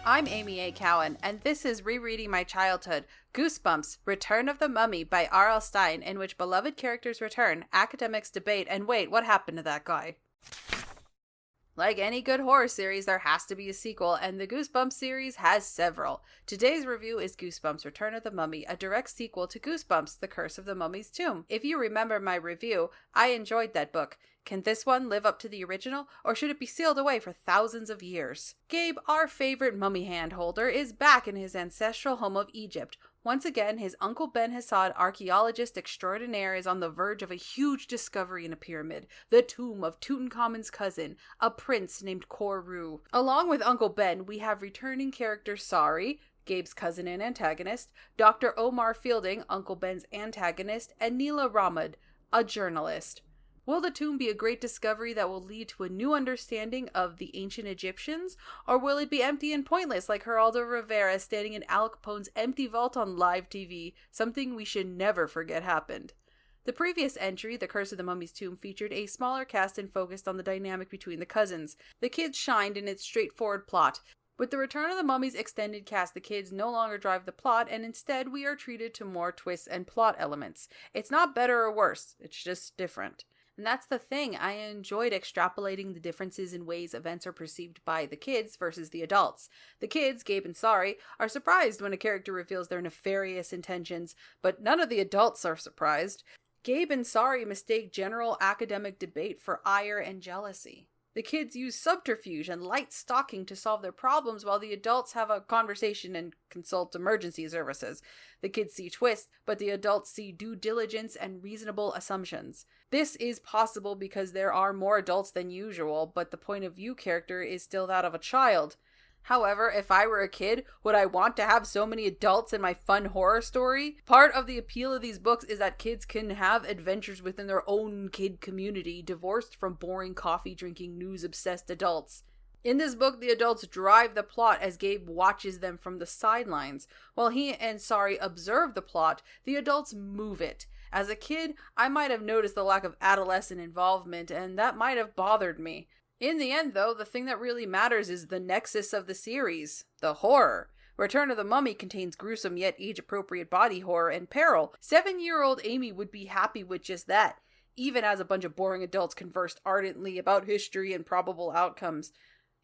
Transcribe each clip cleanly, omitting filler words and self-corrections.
I'm Amy A. Cowan, and this is Rereading My Childhood, Goosebumps, Return of the Mummy by R.L. Stine, in which beloved characters return, academics debate, and wait, what happened to that guy? Like any good horror series, there has to be a sequel, and the Goosebumps series has several. Today's review is Goosebumps, Return of the Mummy, a direct sequel to Goosebumps, The Curse of the Mummy's Tomb. If you remember my review, I enjoyed that book. Can this one live up to the original, or should it be sealed away for thousands of years? Gabe, our favorite mummy hand holder, is back in his ancestral home of Egypt. Once again, his Uncle Ben Hassad, archaeologist extraordinaire, is on the verge of a huge discovery in a pyramid, the tomb of Tutankhamun's cousin, a prince named Koru. Along with Uncle Ben, we have returning character Sari, Gabe's cousin and antagonist, Dr. Omar Fielding, Uncle Ben's antagonist, and Neela Rahmad, a journalist. Will the tomb be a great discovery that will lead to a new understanding of the ancient Egyptians, or will it be empty and pointless like Geraldo Rivera standing in Al Capone's empty vault on live TV, something we should never forget happened? The previous entry, The Curse of the Mummy's Tomb, featured a smaller cast and focused on the dynamic between the cousins. The kids shined in its straightforward plot. With the Return of the Mummy's extended cast, the kids no longer drive the plot, and instead we are treated to more twists and plot elements. It's not better or worse, it's just different. And that's the thing, I enjoyed extrapolating the differences in ways events are perceived by the kids versus the adults. The kids, Gabe and Sari, are surprised when a character reveals their nefarious intentions, but none of the adults are surprised. Gabe and Sari mistake general academic debate for ire and jealousy. The kids use subterfuge and light stalking to solve their problems, while the adults have a conversation and consult emergency services. The kids see twists, but the adults see due diligence and reasonable assumptions. This is possible because there are more adults than usual, but the point of view character is still that of a child. However, if I were a kid, would I want to have so many adults in my fun horror story? Part of the appeal of these books is that kids can have adventures within their own kid community, divorced from boring coffee-drinking, news-obsessed adults. In this book, the adults drive the plot as Gabe watches them from the sidelines. While he and Sari observe the plot, the adults move it. As a kid, I might have noticed the lack of adolescent involvement, and that might have bothered me. In the end, though, the thing that really matters is the nexus of the series, the horror. Return of the Mummy contains gruesome yet age-appropriate body horror and peril. 7-year-old Amy would be happy with just that, even as a bunch of boring adults conversed ardently about history and probable outcomes.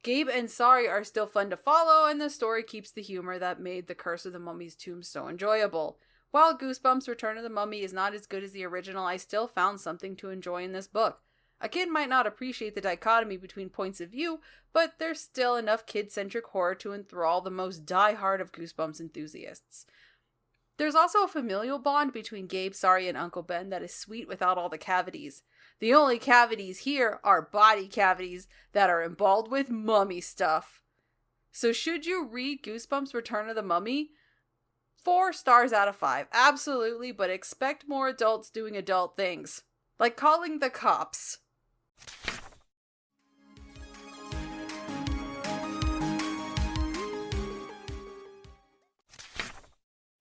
Gabe and Sari are still fun to follow, and the story keeps the humor that made The Curse of the Mummy's Tomb so enjoyable. While Goosebumps Return of the Mummy is not as good as the original, I still found something to enjoy in this book. A kid might not appreciate the dichotomy between points of view, but there's still enough kid-centric horror to enthrall the most die-hard of Goosebumps enthusiasts. There's also a familial bond between Gabe, Sari, and Uncle Ben that is sweet without all the cavities. The only cavities here are body cavities that are emballed with mummy stuff. So should you read Goosebumps Return of the Mummy? 4 stars out of 5. Absolutely, but expect more adults doing adult things. Like calling the cops.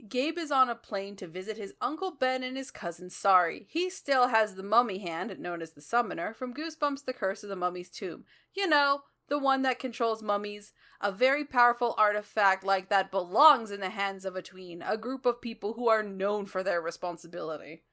Gabe is on a plane to visit his Uncle Ben and his cousin Sari. He still has the mummy hand, known as the Summoner, from Goosebumps The Curse of the Mummy's Tomb. You know, the one that controls mummies. A very powerful artifact like that belongs in the hands of a tween, a group of people who are known for their responsibility.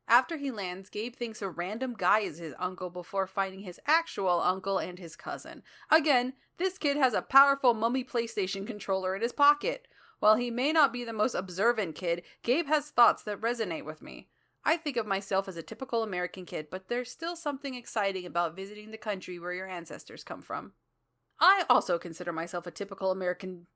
After he lands, Gabe thinks a random guy is his uncle before finding his actual uncle and his cousin. Again, this kid has a powerful mummy PlayStation controller in his pocket. While he may not be the most observant kid, Gabe has thoughts that resonate with me. I think of myself as a typical American kid, but there's still something exciting about visiting the country where your ancestors come from. I also consider myself a typical American.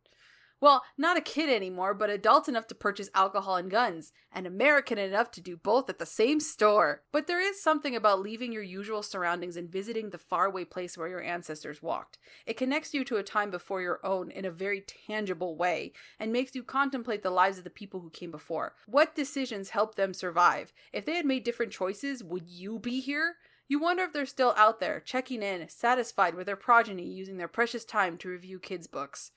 Well, not a kid anymore, but adult enough to purchase alcohol and guns, and American enough to do both at the same store. But there is something about leaving your usual surroundings and visiting the faraway place where your ancestors walked. It connects you to a time before your own in a very tangible way, and makes you contemplate the lives of the people who came before. What decisions helped them survive? If they had made different choices, would you be here? You wonder if they're still out there, checking in, satisfied with their progeny using their precious time to review kids' books.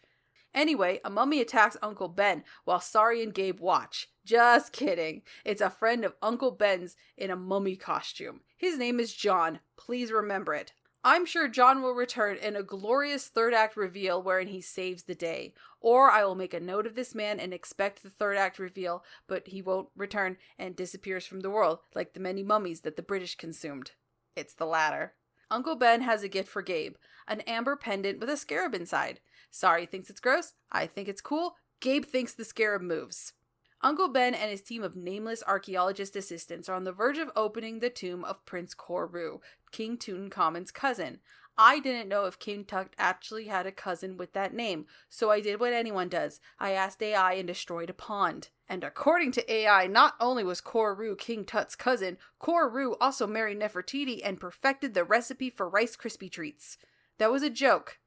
Anyway, a mummy attacks Uncle Ben while Sari and Gabe watch. Just kidding. It's a friend of Uncle Ben's in a mummy costume. His name is John. Please remember it. I'm sure John will return in a glorious third act reveal wherein he saves the day. Or I will make a note of this man and expect the third act reveal, but he won't return and disappears from the world like the many mummies that the British consumed. It's the latter. Uncle Ben has a gift for Gabe, an amber pendant with a scarab inside. Sorry thinks it's gross, I think it's cool, Gabe thinks the scarab moves. Uncle Ben and his team of nameless archaeologist assistants are on the verge of opening the tomb of Prince Koru, King Tutankhamun's cousin. I didn't know if King Tut actually had a cousin with that name, so I did what anyone does. I asked AI and destroyed a pond. And according to AI, not only was Koru King Tut's cousin, Koru also married Nefertiti and perfected the recipe for Rice Krispie treats. That was a joke.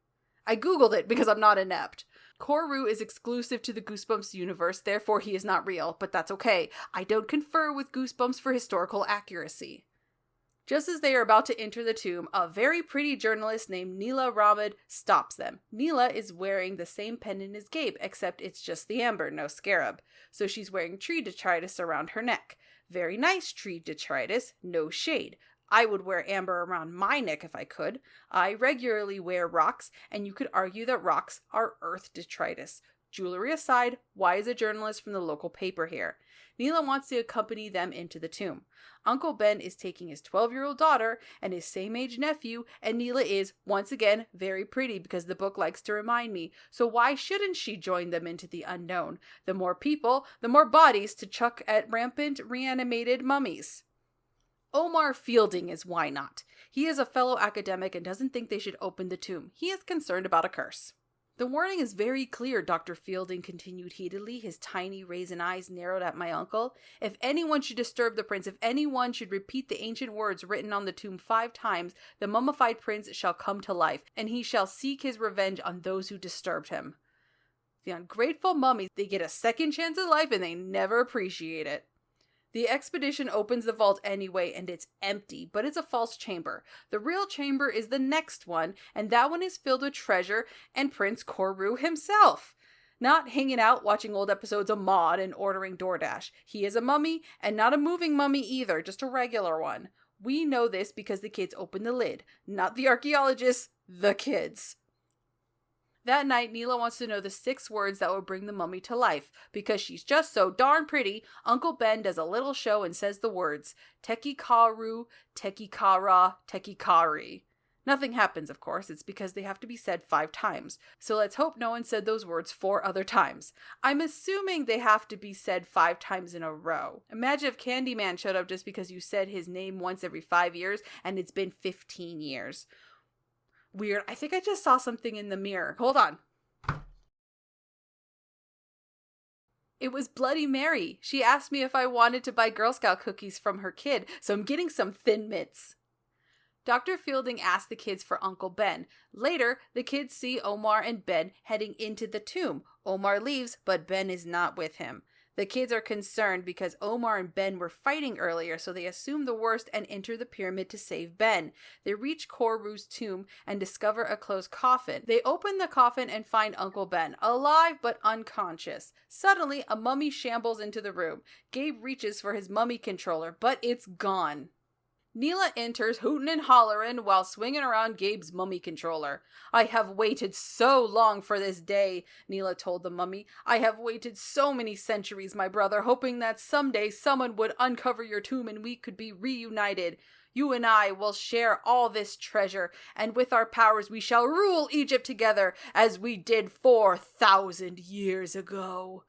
I googled it because I'm not inept. Koru is exclusive to the Goosebumps universe, therefore he is not real, but that's okay. I don't confer with Goosebumps for historical accuracy. Just as they are about to enter the tomb, a very pretty journalist named Neela Ramad stops them. Neela is wearing the same pendant as Gabe, except it's just the amber, no scarab. So she's wearing tree detritus around her neck. Very nice tree detritus, no shade. I would wear amber around my neck if I could. I regularly wear rocks, and you could argue that rocks are earth detritus. Jewelry aside, why is a journalist from the local paper here? Neela wants to accompany them into the tomb. Uncle Ben is taking his 12-year-old daughter and his same-age nephew, and Neela is, once again, very pretty because the book likes to remind me. So why shouldn't she join them into the unknown? The more people, the more bodies to chuck at rampant, reanimated mummies. Omar Fielding is why not. He is a fellow academic and doesn't think they should open the tomb. He is concerned about a curse. The warning is very clear, Dr. Fielding continued heatedly, his tiny raisin eyes narrowed at my uncle. If anyone should disturb the prince, if anyone should repeat the ancient words written on the tomb 5 times, the mummified prince shall come to life, and he shall seek his revenge on those who disturbed him. The ungrateful mummies, they get a second chance at life and they never appreciate it. The expedition opens the vault anyway, and it's empty, but it's a false chamber. The real chamber is the next one, and that one is filled with treasure and Prince Koru himself. Not hanging out watching old episodes of Maude and ordering DoorDash. He is a mummy, and not a moving mummy either, just a regular one. We know this because the kids opened the lid. Not the archaeologists, the kids. That night, Neela wants to know the 6 words that will bring the mummy to life. Because she's just so darn pretty, Uncle Ben does a little show and says the words, Tekikaru, Tekikara, Tekikari. Nothing happens, of course. It's because they have to be said 5 times. So let's hope no one said those words 4 other times. I'm assuming they have to be said 5 times in a row. Imagine if Candyman showed up just because you said his name once every 5 years and it's been 15 years. Weird. I think I just saw something in the mirror. Hold on. It was Bloody Mary. She asked me if I wanted to buy Girl Scout cookies from her kid, so I'm getting some Thin Mints. Dr. Fielding asked the kids for Uncle Ben. Later, the kids see Omar and Ben heading into the tomb. Omar leaves, but Ben is not with him. The kids are concerned because Omar and Ben were fighting earlier, so they assume the worst and enter the pyramid to save Ben. They reach Koru's tomb and discover a closed coffin. They open the coffin and find Uncle Ben, alive but unconscious. Suddenly, a mummy shambles into the room. Gabe reaches for his mummy controller, but it's gone. Neela enters hootin' and hollerin' while swinging around Gabe's mummy controller. I have waited so long for this day, Neela told the mummy. I have waited so many centuries, my brother, hoping that someday someone would uncover your tomb and we could be reunited. You and I will share all this treasure, and with our powers we shall rule Egypt together, as we did 4,000 years ago.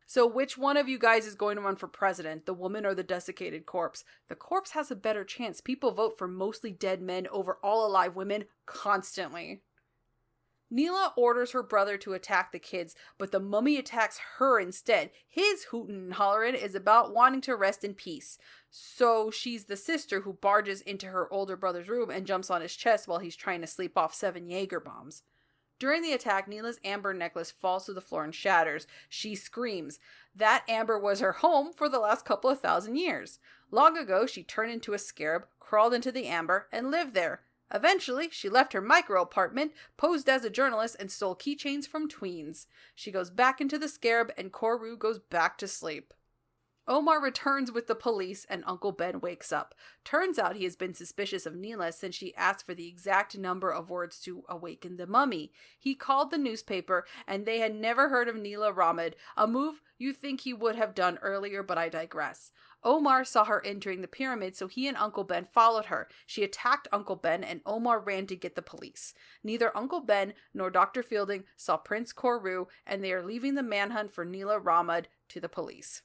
So which one of you guys is going to run for president, the woman or the desiccated corpse? The corpse has a better chance. People vote for mostly dead men over all alive women constantly. Neela orders her brother to attack the kids, but the mummy attacks her instead. His hootin' and hollerin' is about wanting to rest in peace. So she's the sister who barges into her older brother's room and jumps on his chest while he's trying to sleep off 7 Jaeger bombs. During the attack, Neela's amber necklace falls to the floor and shatters. She screams. That amber was her home for the last couple of 1,000 years. Long ago, she turned into a scarab, crawled into the amber, and lived there. Eventually, she left her micro-apartment, posed as a journalist, and stole keychains from tweens. She goes back into the scarab, and Koru goes back to sleep. Omar returns with the police and Uncle Ben wakes up. Turns out he has been suspicious of Neela since she asked for the exact number of words to awaken the mummy. He called the newspaper and they had never heard of Neela Ramad, a move you think he would have done earlier, but I digress. Omar saw her entering the pyramid, so he and Uncle Ben followed her. She attacked Uncle Ben and Omar ran to get the police. Neither Uncle Ben nor Dr. Fielding saw Prince Koru and they are leaving the manhunt for Neela Ramad to the police.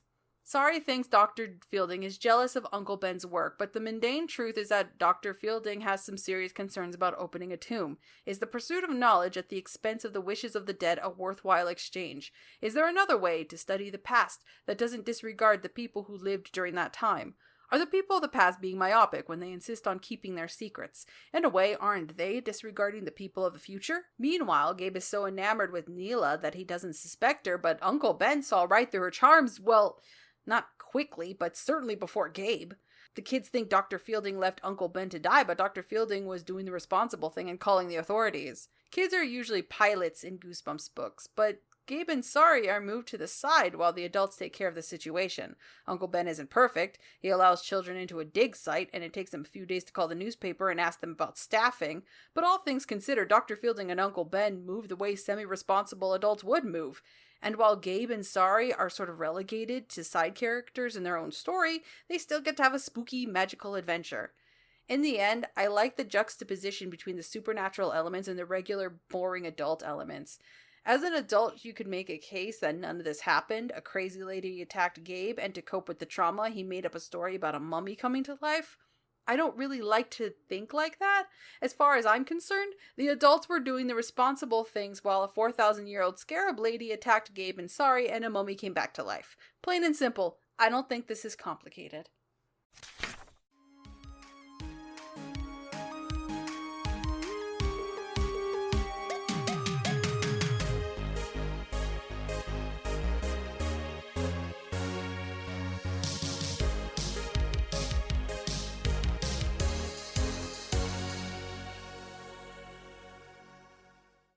Sari thinks Dr. Fielding is jealous of Uncle Ben's work, but the mundane truth is that Dr. Fielding has some serious concerns about opening a tomb. Is the pursuit of knowledge at the expense of the wishes of the dead a worthwhile exchange? Is there another way to study the past that doesn't disregard the people who lived during that time? Are the people of the past being myopic when they insist on keeping their secrets? In a way, aren't they disregarding the people of the future? Meanwhile, Gabe is so enamored with Neela that he doesn't suspect her, but Uncle Ben saw right through her charms, well, not quickly, but certainly before Gabe. The kids think Dr. Fielding left Uncle Ben to die, but Dr. Fielding was doing the responsible thing and calling the authorities. Kids are usually pilots in Goosebumps books, but Gabe and Sari are moved to the side while the adults take care of the situation. Uncle Ben isn't perfect. He allows children into a dig site, and it takes him a few days to call the newspaper and ask them about staffing. But all things considered, Dr. Fielding and Uncle Ben move the way semi-responsible adults would move. And while Gabe and Sari are sort of relegated to side characters in their own story, they still get to have a spooky, magical adventure. In the end, I like the juxtaposition between the supernatural elements and the regular, boring adult elements. As an adult, you could make a case that none of this happened. A crazy lady attacked Gabe, and to cope with the trauma, he made up a story about a mummy coming to life. I don't really like to think like that. As far as I'm concerned, the adults were doing the responsible things while a 4,000-year-old scarab lady attacked Gabe and Sari and a mummy came back to life. Plain and simple, I don't think this is complicated.